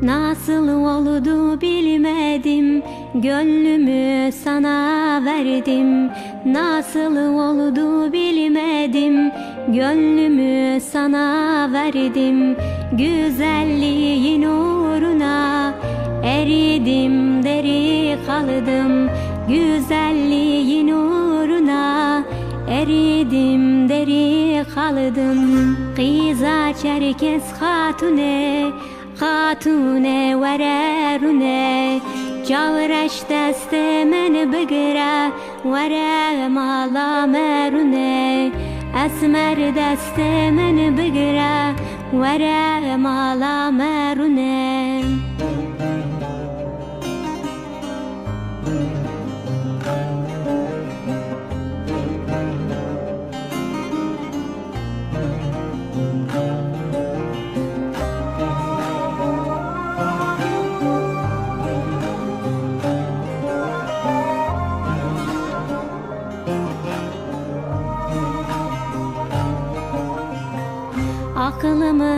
Nasıl oldu bilmedim, gönlümü sana verdim. Nasıl oldu bilmedim, gönlümü sana verdim. Güzelliğin uğruna eridim, deri kaldım. Güzelliğin uğruna eridim, deri kaldım. Kıza Çerkes hatune, hatune vererune. Cavreş deste men bigre, vere mala merune. Esmer deste men bigre, vere mala merune. Aklımı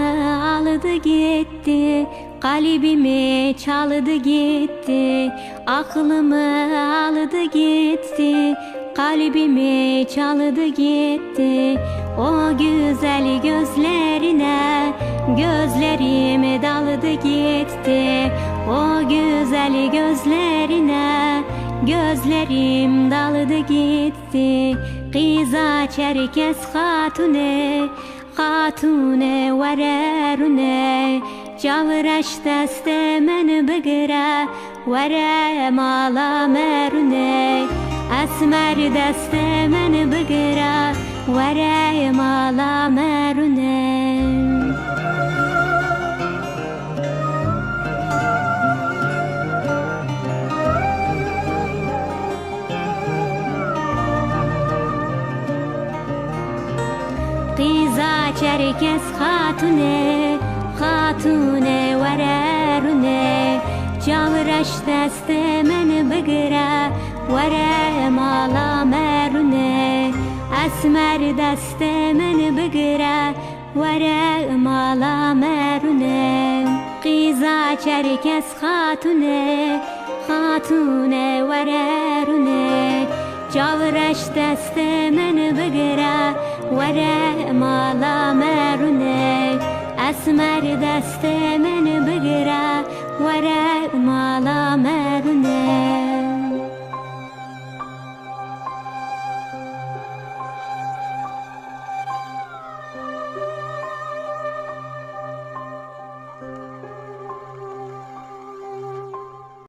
aldı gitti, kalbimi çaldı gitti. Aklımı aldı gitti, kalbimi çaldı gitti. O güzel gözlerine gözlerim daldı gitti. O güzel gözlerine gözlerim daldı gitti. Kıza Çerkes hatune, hatune vererune. Cavreş deste men bigre, vere mala merune. Esmer deste men bigre, vere mala merune. Kıza Çerkes hatune, hatune vererune. Cavreş deste men bigre, vere mala merune. Esmer deste men bigre, vere mala merune. Kıza Çerkes hatune, hatune vererune. Cavreş deste men bigre, vere mala merune. Esmer deste